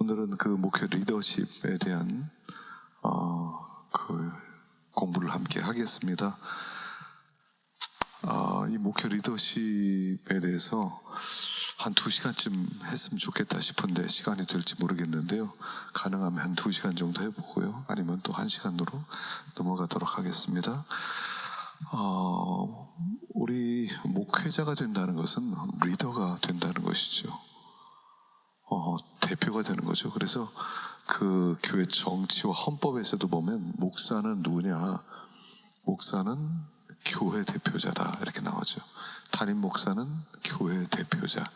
오늘은 그 목회 리더십에 대한 공부를 함께 하겠습니다. 이 목회 리더십에 대해서 한 2시간쯤 했으면 좋겠다 싶은데 시간이 될지 모르겠는데요. 가능하면 한 2시간 정도 해보고요. 아니면 또 1시간으로 넘어가도록 하겠습니다. 우리 목회자가 된다는 것은 리더가 된다는 것이죠. 대표가 되는 거죠. 그래서 그 교회 정치와 헌법에서도 보면 목사는 누구냐? 목사는 교회 대표자다 이렇게 나오죠. 담임 목사는 교회 대표자,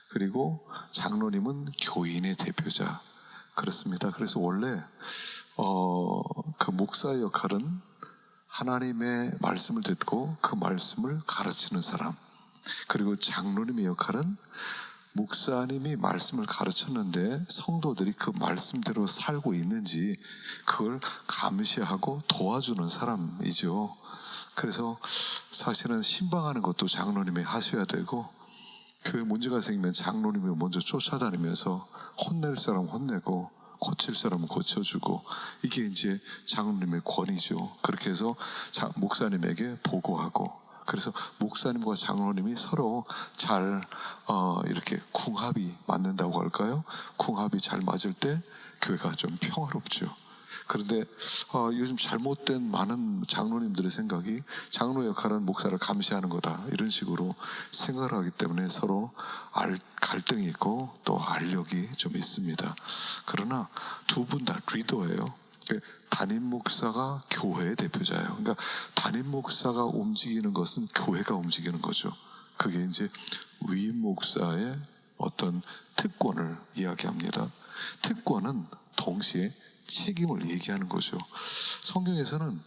그리고 장로님은 교인의 대표자, 그렇습니다. 그래서 원래 그 목사의 역할은 하나님의 말씀을 듣고 그 말씀을 가르치는 사람, 그리고 장로님의 역할은 목사님이 말씀을 가르쳤는데 성도들이 그 말씀대로 살고 있는지 그걸 감시하고 도와주는 사람이죠. 그래서 사실은 신방하는 것도 장로님이 하셔야 되고, 교회 문제가 생기면 장로님이 먼저 쫓아다니면서 혼낼 사람 혼내고 고칠 사람은 고쳐주고, 이게 이제 장로님의 권위죠. 그렇게 해서 목사님에게 보고하고, 그래서 목사님과 장로님이 서로 잘 이렇게 궁합이 맞는다고 할까요? 궁합이 잘 맞을 때 교회가 좀 평화롭죠. 그런데 요즘 잘못된 많은 장로님들의 생각이 장로 역할은 목사를 감시하는 거다 이런 식으로 생각을 하기 때문에 서로 갈등이 있고 또 알력이 좀 있습니다. 그러나 두 분 다 리더예요. 담임 목사가 교회의 대표자예요. 그러니까 담임 목사가 움직이는 것은 교회가 움직이는 거죠. 그게 이제 위임 목사의 어떤 특권을 이야기합니다. 특권은 동시에 책임을 얘기하는 거죠. 성경에서는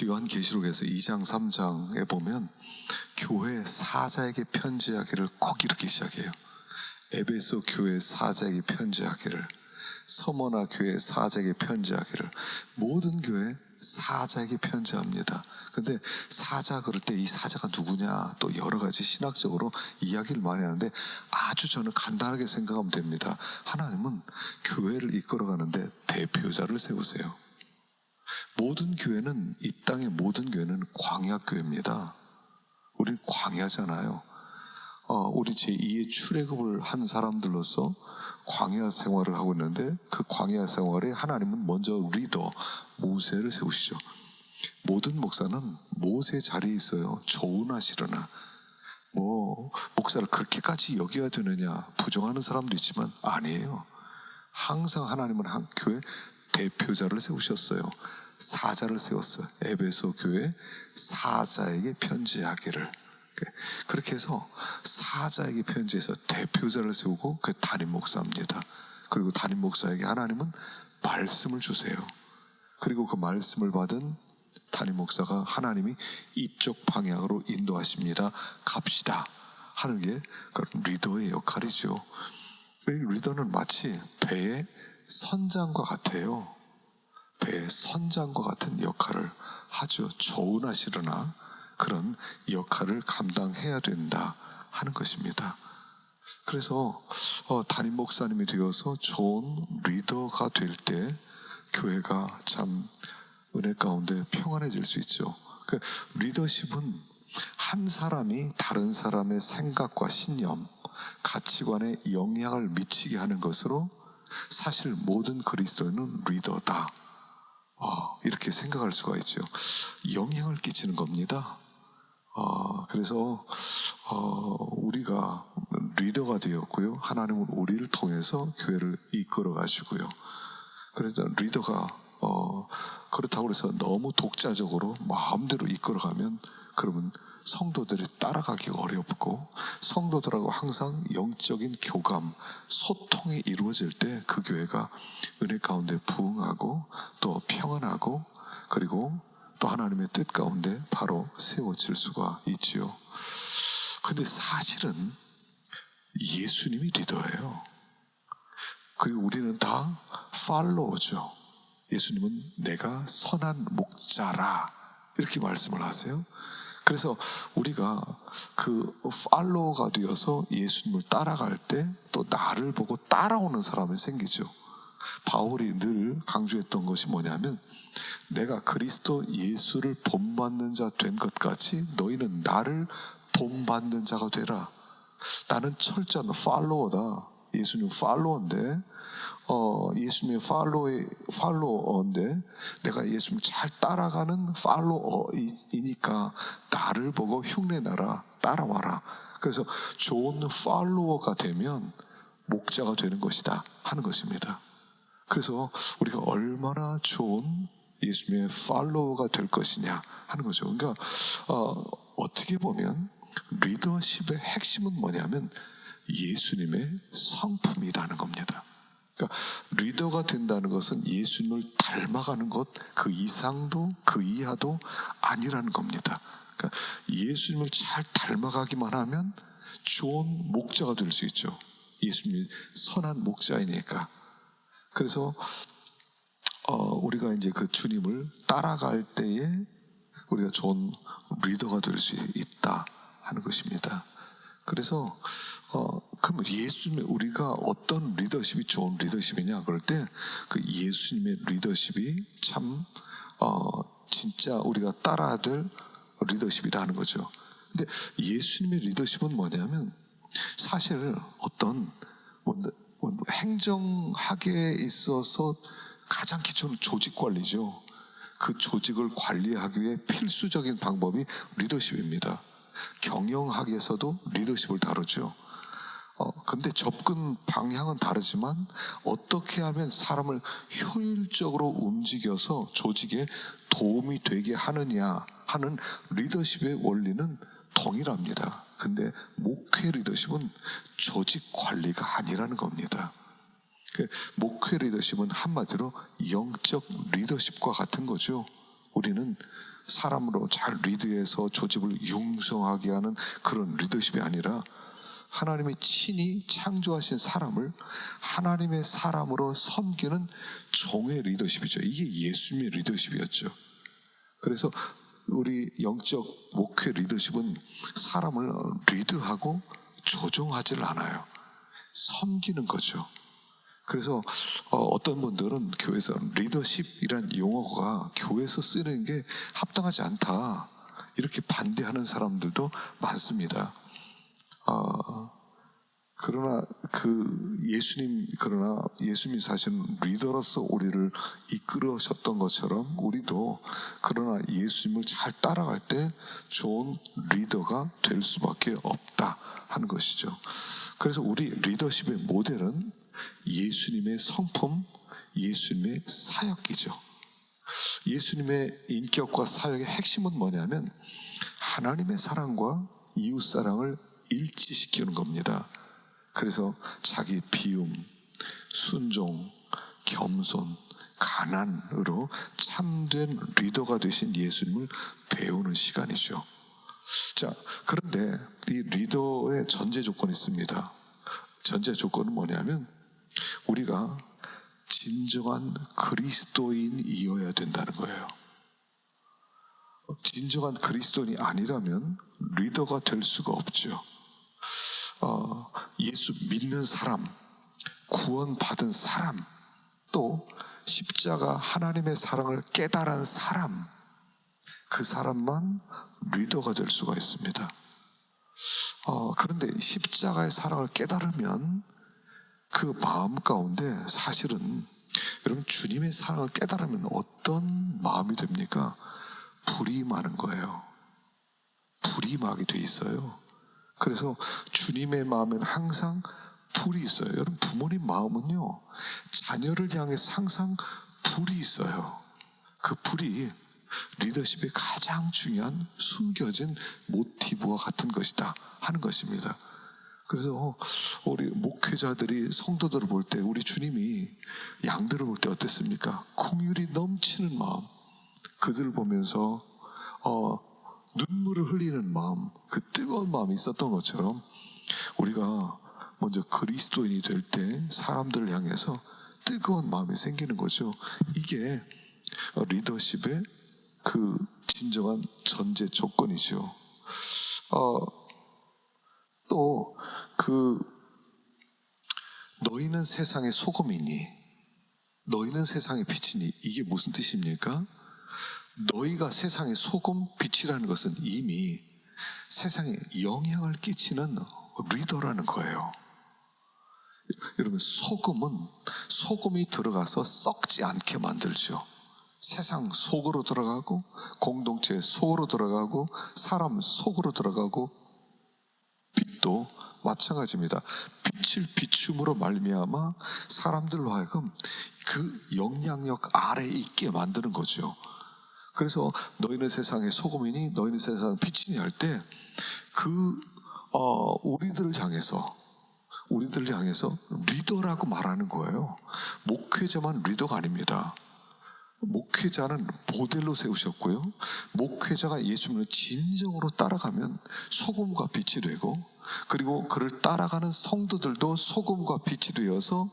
요한계시록에서 2장 3장에 보면 교회 사자에게 편지하기를 꼭 이렇게 시작해요. 에베소 교회 사자에게 편지하기를, 서머나 교회 사자에게 편지하기를, 모든 교회 사자에게 편지합니다. 근데 사자 그럴 때 이 사자가 누구냐, 또 여러 가지 신학적으로 이야기를 많이 하는데 아주 저는 간단하게 생각하면 됩니다. 하나님은 교회를 이끌어가는데 대표자를 세우세요. 모든 교회는, 이 땅의 모든 교회는 광야교회입니다. 우린 광야잖아요. 우리 제2의 출애굽을 한 사람들로서 광야 생활을 하고 있는데, 그 광야 생활에 하나님은 먼저 리더 모세를 세우시죠. 모든 목사는 모세 자리에 있어요. 좋으나 싫으나. 목사를 그렇게까지 여겨야 되느냐 부정하는 사람도 있지만 아니에요. 항상 하나님은 한 교회 대표자를 세우셨어요. 사자를 세웠어요. 에베소 교회 사자에게 편지하기를. 그렇게 해서 사자에게 편지해서 대표자를 세우고 그 담임 목사입니다. 그리고 담임 목사에게 하나님은 말씀을 주세요. 그리고 그 말씀을 받은 담임 목사가 하나님이 이쪽 방향으로 인도하십니다. 갑시다 하는 게 그 리더의 역할이죠. 리더는 마치 배의 선장과 같아요. 배의 선장과 같은 역할을 하죠. 좋으나 싫으나 그런 역할을 감당해야 된다 하는 것입니다. 그래서 담임 목사님이 되어서 좋은 리더가 될 때 교회가 참 은혜 가운데 평안해질 수 있죠. 그러니까 리더십은 한 사람이 다른 사람의 생각과 신념, 가치관에 영향을 미치게 하는 것으로 사실 모든 그리스도인은 리더다, 이렇게 생각할 수가 있죠. 영향을 끼치는 겁니다. 그래서 우리가 리더가 되었고요, 하나님은 우리를 통해서 교회를 이끌어 가시고요. 그래서 리더가 그렇다고 해서 너무 독자적으로 마음대로 이끌어가면 그러면 성도들이 따라가기가 어렵고, 성도들하고 항상 영적인 교감, 소통이 이루어질 때 그 교회가 은혜 가운데 부흥하고 또 평안하고, 그리고 또 하나님의 뜻 가운데 바로 세워질 수가 있지요. 근데 사실은 예수님이 리더예요. 그리고 우리는 다 팔로워죠. 예수님은 내가 선한 목자라 이렇게 말씀을 하세요. 그래서 우리가 그 팔로워가 되어서 예수님을 따라갈 때 또 나를 보고 따라오는 사람이 생기죠. 바울이 늘 강조했던 것이 뭐냐면, 내가 그리스도 예수를 본받는 자 된 것 같이 너희는 나를 본받는 자가 되라. 나는 철저한 팔로워다. 예수님 팔로워인데, 예수님의 팔로워인데 내가 예수님 잘 따라가는 팔로워이니까 나를 보고 흉내내라, 따라와라. 그래서 좋은 팔로워가 되면 목자가 되는 것이다 하는 것입니다. 그래서 우리가 얼마나 좋은 예수님의 팔로워가 될 것이냐 하는 거죠. 그러니까 어떻게 보면 리더십의 핵심은 뭐냐면 예수님의 성품이라는 겁니다. 그러니까 리더가 된다는 것은 예수님을 닮아가는 것, 그 이상도 그 이하도 아니라는 겁니다. 그러니까 예수님을 잘 닮아가기만 하면 좋은 목자가 될 수 있죠. 예수님이 선한 목자이니까. 그래서 우리가 이제 그 주님을 따라갈 때에 우리가 좋은 리더가 될 수 있다 하는 것입니다. 그래서 그럼 예수님, 우리가 어떤 리더십이 좋은 리더십이냐 그럴 때 그 예수님의 리더십이 참 진짜 우리가 따라야 될 리더십이라는 거죠. 근데 예수님의 리더십은 뭐냐면 사실 어떤 행정학에 있어서 가장 기초는 조직 관리죠. 그 조직을 관리하기 위해 필수적인 방법이 리더십입니다. 경영학에서도 리더십을 다루죠. 근데 접근 방향은 다르지만 어떻게 하면 사람을 효율적으로 움직여서 조직에 도움이 되게 하느냐 하는 리더십의 원리는 동일합니다. 근데 목회 리더십은 조직 관리가 아니라는 겁니다. 목회 리더십은 한마디로 영적 리더십과 같은 거죠. 우리는 사람으로 잘 리드해서 조직을 융성하게 하는 그런 리더십이 아니라 하나님이 친히 창조하신 사람을 하나님의 사람으로 섬기는 종의 리더십이죠. 이게 예수님의 리더십이었죠. 그래서 우리 영적 목회 리더십은 사람을 리드하고 조종하지를 않아요. 섬기는 거죠. 그래서 어떤 분들은 교회에서 리더십이란 용어가 교회에서 쓰는 게 합당하지 않다 이렇게 반대하는 사람들도 많습니다. 그러나 예수님이 사실은 리더로서 우리를 이끌으셨던 것처럼 우리도 그러나 예수님을 잘 따라갈 때 좋은 리더가 될 수밖에 없다 하는 것이죠. 그래서 우리 리더십의 모델은 예수님의 성품, 예수님의 사역이죠. 예수님의 인격과 사역의 핵심은 뭐냐면 하나님의 사랑과 이웃 사랑을 일치시키는 겁니다. 그래서 자기 비움, 순종, 겸손, 가난으로 참된 리더가 되신 예수님을 배우는 시간이죠. 자, 그런데 이 리더의 전제 조건이 있습니다. 전제 조건은 뭐냐면 우리가 진정한 그리스도인이어야 된다는 거예요. 진정한 그리스도인이 아니라면 리더가 될 수가 없죠. 예수 믿는 사람, 구원받은 사람, 또 십자가 하나님의 사랑을 깨달은 사람, 그 사람만 리더가 될 수가 있습니다. 그런데 십자가의 사랑을 깨달으면 그 마음 가운데 사실은 여러분 주님의 사랑을 깨달으면 어떤 마음이 됩니까? 불이 임하는 거예요. 불이 임하게 돼 있어요. 그래서 주님의 마음에는 항상 불이 있어요. 여러분 부모님 마음은요 자녀를 향해서 항상 불이 있어요. 그 불이 리더십의 가장 중요한 숨겨진 모티브와 같은 것이다 하는 것입니다. 그래서 우리 목회자들이 성도들을 볼 때 우리 주님이 양들을 볼 때 어땠습니까? 긍휼이 넘치는 마음, 그들을 보면서 눈물을 흘리는 마음, 그 뜨거운 마음이 있었던 것처럼 우리가 먼저 그리스도인이 될 때 사람들을 향해서 뜨거운 마음이 생기는 거죠. 이게 리더십의 그 진정한 전제 조건이죠. 또 너희는 세상의 소금이니 너희는 세상의 빛이니, 이게 무슨 뜻입니까? 너희가 세상의 소금, 빛이라는 것은 이미 세상에 영향을 끼치는 리더라는 거예요. 여러분, 소금이 들어가서 썩지 않게 만들죠. 세상 속으로 들어가고, 공동체 속으로 들어가고, 사람 속으로 들어가고, 빛도 마찬가지입니다. 빛을 비춤으로 말미암아 사람들로 하여금 그 영향력 아래에 있게 만드는 거죠. 그래서 너희는 세상의 소금이니 너희는 세상의 빛이니 할 때 우리들을 향해서 리더라고 말하는 거예요. 목회자만 리더가 아닙니다. 목회자는 모델로 세우셨고요. 목회자가 예수님을 진정으로 따라가면 소금과 빛이 되고, 그리고 그를 따라가는 성도들도 소금과 빛이 되어서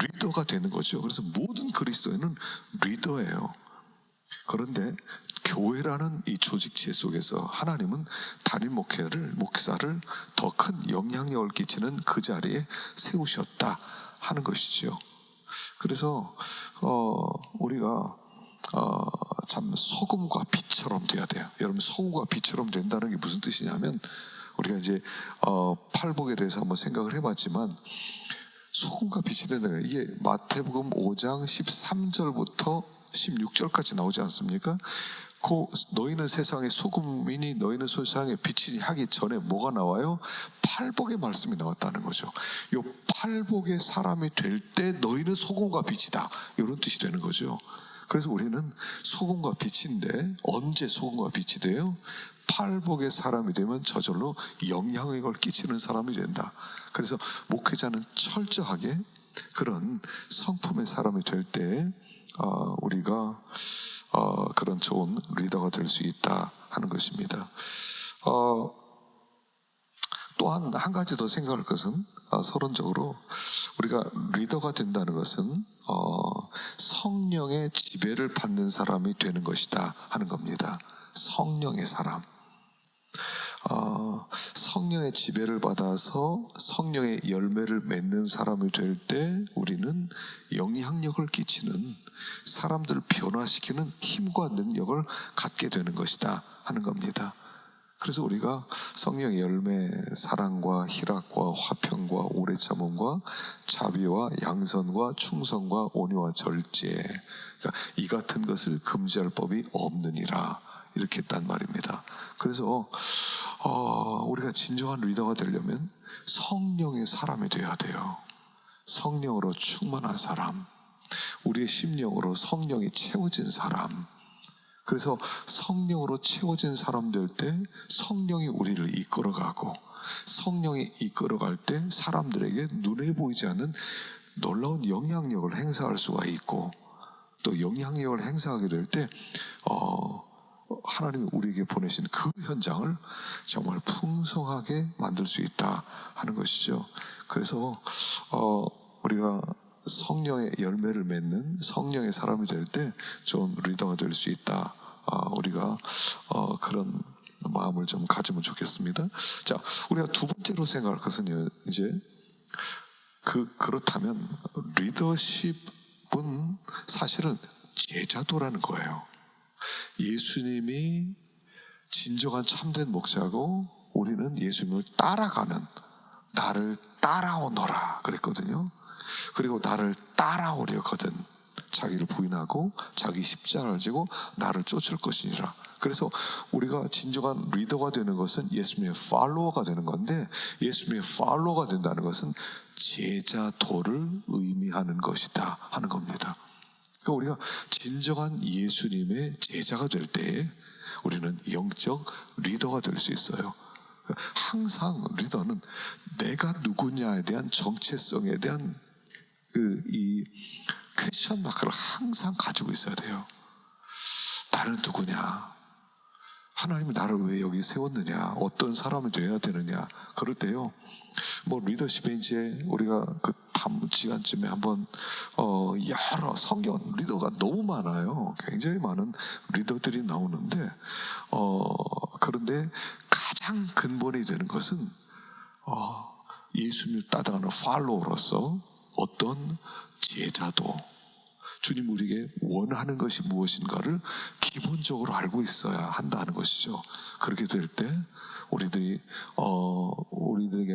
리더가 되는 거죠. 그래서 모든 그리스도인은 리더예요. 그런데 교회라는 이 조직체 속에서 하나님은 담임 목사를 더 큰 영향력을 끼치는 그 자리에 세우셨다 하는 것이죠. 그래서 우리가 참 소금과 빛처럼 돼야 돼요. 여러분, 소금과 빛처럼 된다는 게 무슨 뜻이냐면, 우리가 이제 팔복에 대해서 한번 생각을 해봤지만, 소금과 빛이 된다는 거예요. 이게 마태복음 5장 13절부터 16절까지 나오지 않습니까? 너희는 세상의 소금이니 너희는 세상의 빛이니 하기 전에 뭐가 나와요? 팔복의 말씀이 나왔다는 거죠. 이 팔복의 사람이 될 때 너희는 소금과 빛이다, 이런 뜻이 되는 거죠. 그래서 우리는 소금과 빛인데, 언제 소금과 빛이 돼요? 팔복의 사람이 되면 저절로 영향력을 끼치는 사람이 된다. 그래서 목회자는 철저하게 그런 성품의 사람이 될 때 우리가 그런 좋은 리더가 될 수 있다 하는 것입니다. 또한 한 가지 더 생각할 것은, 서론적으로 우리가 리더가 된다는 것은 성령의 지배를 받는 사람이 되는 것이다 하는 겁니다. 성령의 사람, 성령의 지배를 받아서 성령의 열매를 맺는 사람이 될 때 우리는 영향력을 끼치는, 사람들을 변화시키는 힘과 능력을 갖게 되는 것이다 하는 겁니다. 그래서 우리가 성령의 열매, 사랑과 희락과 화평과 오래 참음과 자비와 양선과 충성과 온유와 절제, 그러니까 이 같은 것을 금지할 법이 없느니라, 이렇게 했단 말입니다. 그래서 우리가 진정한 리더가 되려면 성령의 사람이 되어야 돼요. 성령으로 충만한 사람, 우리의 심령으로 성령이 채워진 사람. 그래서 성령으로 채워진 사람 될 때 성령이 우리를 이끌어가고, 성령이 이끌어갈 때 사람들에게 눈에 보이지 않는 놀라운 영향력을 행사할 수가 있고, 또 영향력을 행사하게 될 때 하나님이 우리에게 보내신 그 현장을 정말 풍성하게 만들 수 있다 하는 것이죠. 그래서 우리가 성령의 열매를 맺는 성령의 사람이 될 때 좋은 리더가 될 수 있다. 우리가 그런 마음을 좀 가지면 좋겠습니다. 자, 우리가 두 번째로 생각할 것은요, 이제 그렇다면 리더십은 사실은 제자도라는 거예요. 예수님이 진정한 참된 목자고, 우리는 예수님을 따라가는, 나를 따라오너라 그랬거든요. 그리고 나를 따라오려거든 자기를 부인하고 자기 십자가를 지고 나를 쫓을 것이니라. 그래서 우리가 진정한 리더가 되는 것은 예수님의 팔로워가 되는 건데, 예수님의 팔로워가 된다는 것은 제자도를 의미하는 것이다 하는 겁니다. 그러니까 우리가 진정한 예수님의 제자가 될 때 우리는 영적 리더가 될 수 있어요. 항상 리더는 내가 누구냐에 대한 정체성에 대한 이 퀘스천 마크를 항상 가지고 있어야 돼요. 나는 누구냐? 하나님이 나를 왜 여기 세웠느냐? 어떤 사람이 되어야 되느냐? 그럴 때요, 뭐 리더십에 이제 우리가 그 한 시간쯤에 한번 여러 성경 리더가 너무 많아요. 굉장히 많은 리더들이 나오는데 그런데 가장 근본이 되는 것은 예수님을 따라가는 팔로워로서 어떤 제자도 주님 우리에게 원하는 것이 무엇인가를 기본적으로 알고 있어야 한다는 것이죠. 그렇게 될 때 우리들에게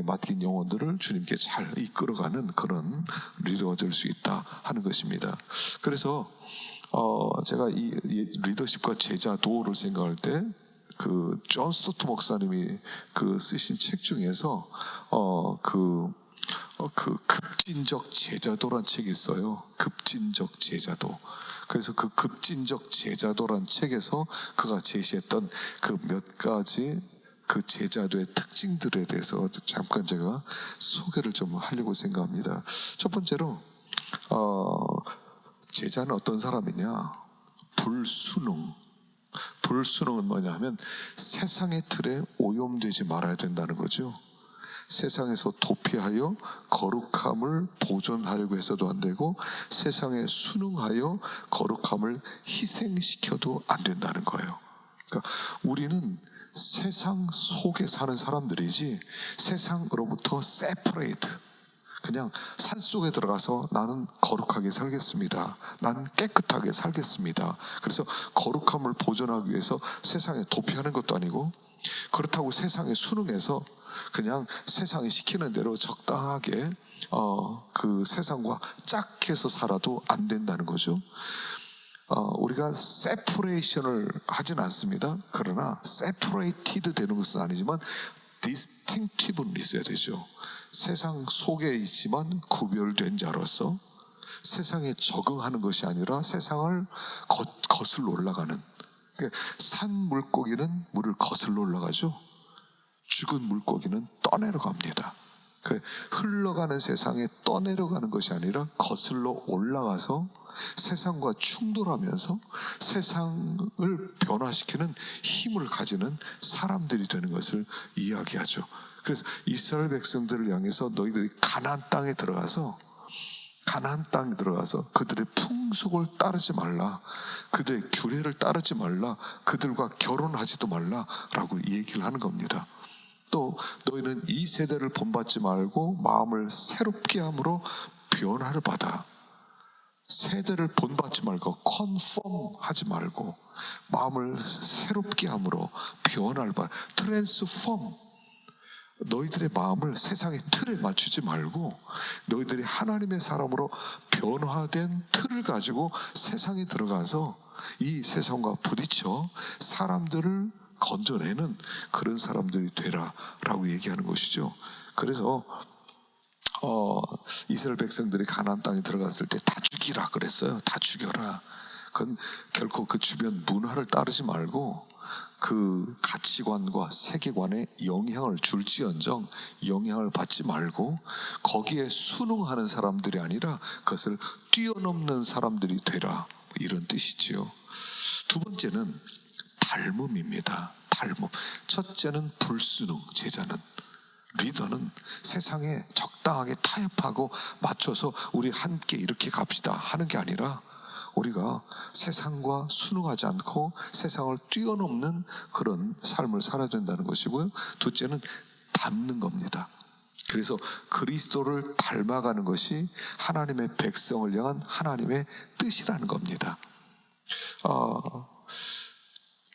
맡긴 영혼들을 주님께 잘 이끌어가는 그런 리더가 될 수 있다 하는 것입니다. 그래서 제가 이 리더십과 제자도를 생각할 때 그 존 스토트 목사님이 쓰신 책 중에서 급진적 제자도란 책이 있어요. 급진적 제자도. 그래서 그 급진적 제자도란 책에서 그가 제시했던 그 몇 가지 그 제자도의 특징들에 대해서 잠깐 제가 소개를 좀 하려고 생각합니다. 첫 번째로 제자는 어떤 사람이냐? 불순응은 뭐냐 하면 세상의 틀에 오염되지 말아야 된다는 거죠. 세상에서 도피하여 거룩함을 보존하려고 해서도 안 되고 세상에 순응하여 거룩함을 희생시켜도 안 된다는 거예요. 그러니까 우리는 세상 속에 사는 사람들이지 세상으로부터 separate, 그냥 산속에 들어가서 나는 거룩하게 살겠습니다, 나는 깨끗하게 살겠습니다, 그래서 거룩함을 보존하기 위해서 세상에 도피하는 것도 아니고 그렇다고 세상에 순응해서 그냥 세상이 시키는 대로 적당하게 그 세상과 짝해서 살아도 안 된다는 거죠. 우리가 separation을 하진 않습니다. 그러나 separated 되는 것은 아니지만 distinctive는 있어야 되죠. 세상 속에 있지만 구별된 자로서 세상에 적응하는 것이 아니라 세상을 거슬러 올라가는. 그러니까 산 물고기는 물을 거슬러 올라가죠. 죽은 물고기는 떠내려갑니다. 흘러가는 세상에 떠내려가는 것이 아니라 거슬러 올라가서 세상과 충돌하면서 세상을 변화시키는 힘을 가지는 사람들이 되는 것을 이야기하죠. 그래서 이스라엘 백성들을 향해서 너희들이 가나안 땅에 들어가서 그들의 풍속을 따르지 말라, 그들의 규례를 따르지 말라, 그들과 결혼하지도 말라라고 얘기를 하는 겁니다. 또 너희는 이 세대를 본받지 말고 마음을 새롭게 함으로 변화를 받아. 세대를 본받지 말고 컨펌 하지 말고 마음을 새롭게 함으로 변화를 받아. 트랜스폼. 너희들의 마음을 세상의 틀에 맞추지 말고 너희들이 하나님의 사람으로 변화된 틀을 가지고 세상에 들어가서 이 세상과 부딪혀 사람들을 건져내는 그런 사람들이 되라라고 얘기하는 것이죠. 그래서 이스라엘 백성들이 가나안 땅에 들어갔을 때 다 죽이라 그랬어요. 다 죽여라. 그건 결코 그 주변 문화를 따르지 말고 그 가치관과 세계관에 영향을 줄지언정 영향을 받지 말고 거기에 순응하는 사람들이 아니라 그것을 뛰어넘는 사람들이 되라, 이런 뜻이지요. 두 번째는 닮음입니다. 닮음. 첫째는 불순응, 제자는. 리더는 세상에 적당하게 타협하고 맞춰서 우리 함께 이렇게 갑시다 하는 게 아니라 우리가 세상과 순응하지 않고 세상을 뛰어넘는 그런 삶을 살아야 된다는 것이고요. 둘째는 닮는 겁니다. 그래서 그리스도를 닮아가는 것이 하나님의 백성을 향한 하나님의 뜻이라는 겁니다.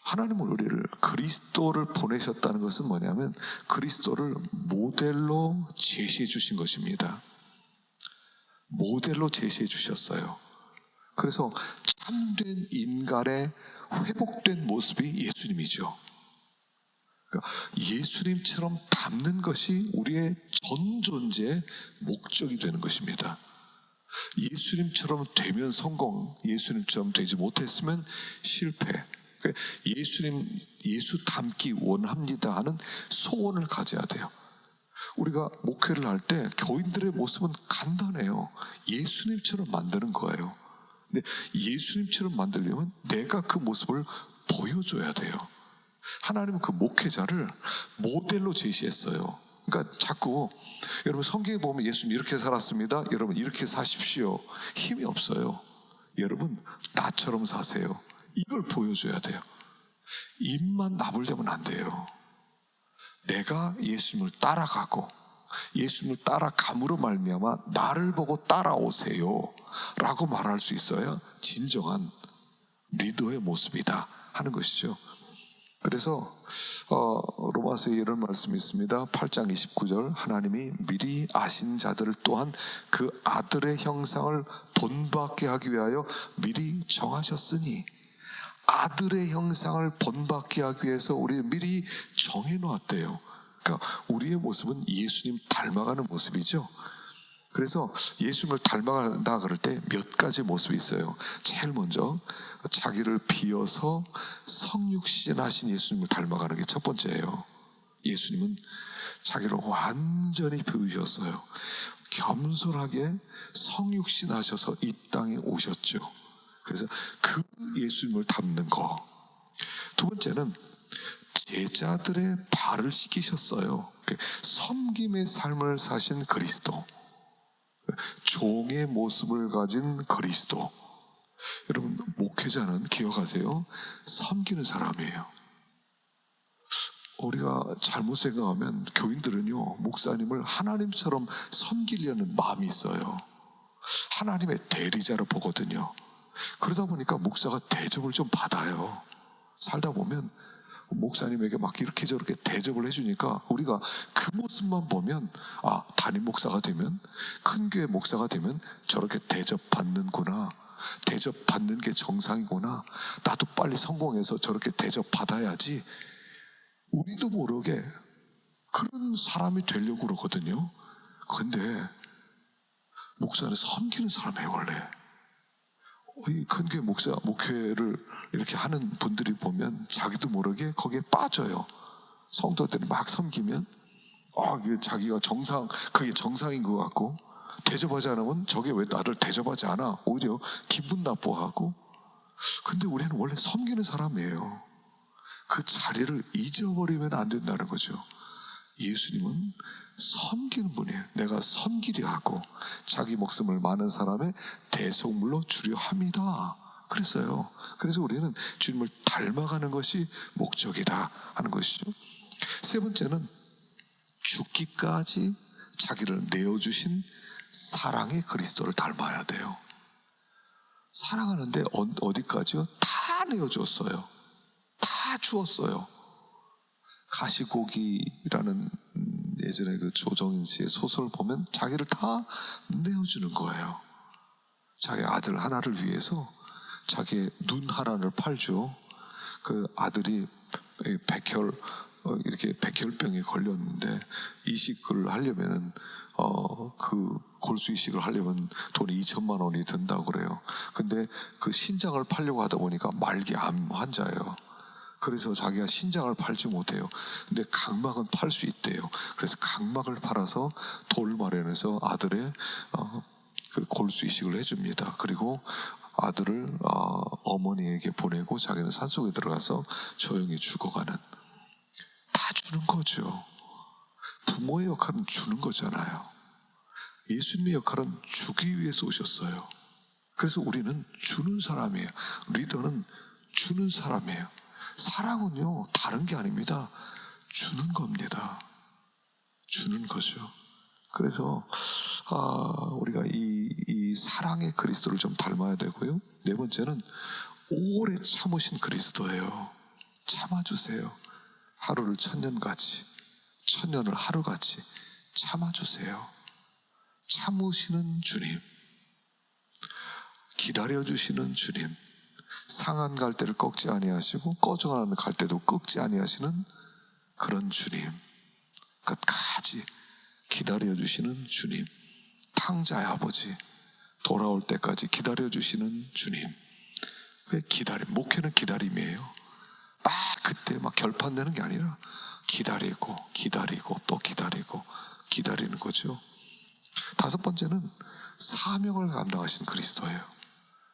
하나님은 우리를 그리스도를 보내셨다는 것은 뭐냐면 그리스도를 모델로 제시해 주신 것입니다. 모델로 제시해 주셨어요. 그래서 참된 인간의 회복된 모습이 예수님이죠. 그러니까 예수님처럼 닮는 것이 우리의 전 존재의 목적이 되는 것입니다. 예수님처럼 되면 성공, 예수님처럼 되지 못했으면 실패. 예수 닮기 원합니다 하는 소원을 가져야 돼요. 우리가 목회를 할 때 교인들의 모습은 간단해요. 예수님처럼 만드는 거예요. 근데 예수님처럼 만들려면 내가 그 모습을 보여줘야 돼요. 하나님은 그 목회자를 모델로 제시했어요. 그러니까 자꾸 여러분 성경에 보면 예수님 이렇게 살았습니다. 여러분 이렇게 사십시오. 힘이 없어요. 여러분 나처럼 사세요. 이걸 보여줘야 돼요. 입만 나불대면 안 돼요. 내가 예수님을 따라가고 예수님을 따라감으로 말미암아 나를 보고 따라오세요 라고 말할 수 있어야 진정한 리더의 모습이다 하는 것이죠. 그래서 로마서에 이런 말씀이 있습니다. 8장 29절 하나님이 미리 아신 자들을 또한 그 아들의 형상을 본받게 하기 위하여 미리 정하셨으니, 아들의 형상을 본받게 하기 위해서 우리 미리 정해놓았대요. 그러니까 우리의 모습은 예수님 닮아가는 모습이죠. 그래서 예수님을 닮아간다 그럴 때 몇 가지 모습이 있어요. 제일 먼저 자기를 비워서 성육신하신 예수님을 닮아가는 게 첫 번째예요. 예수님은 자기를 완전히 비우셨어요. 겸손하게 성육신하셔서 이 땅에 오셨죠. 그래서 그 예수님을 닮는 거. 두 번째는 제자들의 발을 씻기셨어요. 섬김의 삶을 사신 그리스도, 종의 모습을 가진 그리스도. 여러분 목회자는 기억하세요. 섬기는 사람이에요. 우리가 잘못 생각하면 교인들은요 목사님을 하나님처럼 섬기려는 마음이 있어요. 하나님의 대리자로 보거든요. 그러다 보니까 목사가 대접을 좀 받아요. 살다 보면 목사님에게 막 이렇게 저렇게 대접을 해주니까 우리가 그 모습만 보면 담임 목사가 되면, 큰 교회 목사가 되면 저렇게 대접받는구나, 대접받는 게 정상이구나, 나도 빨리 성공해서 저렇게 대접받아야지, 우리도 모르게 그런 사람이 되려고 그러거든요. 그런데 목사는 섬기는 사람이에요. 원래 이 큰 교회 목회를 이렇게 하는 분들이 보면 자기도 모르게 거기에 빠져요. 성도들이 막 섬기면 자기가 그게 정상인 것 같고, 대접하지 않으면 저게 왜 나를 대접하지 않아, 오히려 기분 나빠하고. 근데 우리는 원래 섬기는 사람이에요. 그 자리를 잊어버리면 안 된다는 거죠. 예수님은 섬기는 분이에요. 내가 섬기려 하고 자기 목숨을 많은 사람의 대속물로 주려 함이다 그랬어요. 그래서 우리는 주님을 닮아가는 것이 목적이다 하는 것이죠. 세 번째는 죽기까지 자기를 내어주신 사랑의 그리스도를 닮아야 돼요. 사랑하는데 어디까지요? 다 내어줬어요. 다 주었어요. 가시고기라는 예전에 그 조정인 씨의 소설을 보면 자기를 다 내어주는 거예요. 자기 아들 하나를 위해서 자기의 눈 하나를 팔죠. 그 아들이 이렇게 백혈병에 걸렸는데 이식을 하려면은 그 골수 이식을 하려면 돈이 2천만 원이 든다고 그래요. 근데 그 신장을 팔려고 하다 보니까 말기 암 환자예요. 그래서 자기가 신장을 팔지 못해요. 근데 각막은 팔 수 있대요. 그래서 각막을 팔아서 돈을 마련해서 아들의 그 골수 이식을 해줍니다. 그리고 아들을 어머니에게 보내고 자기는 산속에 들어가서 조용히 죽어가는. 다 주는 거죠. 부모의 역할은 주는 거잖아요. 예수님의 역할은 주기 위해서 오셨어요. 그래서 우리는 주는 사람이에요. 리더는 주는 사람이에요. 사랑은요 다른 게 아닙니다. 주는 겁니다. 주는 거죠. 그래서 우리가 이 사랑의 그리스도를 좀 닮아야 되고요. 네 번째는 오래 참으신 그리스도예요. 참아주세요. 하루를 천년같이, 천년을 하루같이 참아주세요. 참으시는 주님, 기다려주시는 주님, 상한 갈대를 꺾지 아니하시고 꺼져가는 갈대도 꺾지 아니하시는 그런 주님, 끝까지 기다려주시는 주님, 탕자의 아버지, 돌아올 때까지 기다려주시는 주님. 왜 기다림? 목회는 기다림이에요. 그때 막 결판내는 게 아니라 기다리고 또 기다리고 기다리는 거죠. 다섯 번째는 사명을 감당하신 그리스도예요.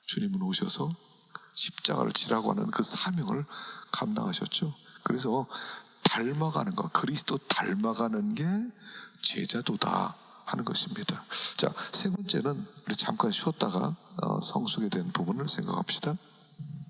주님은 오셔서 십자가를 지라고 하는 그 사명을 감당하셨죠. 그래서 닮아가는 것, 그리스도 닮아가는 게 제자도다 하는 것입니다. 자, 세 번째는 우리 잠깐 쉬었다가 성숙에 대한 부분을 생각합시다.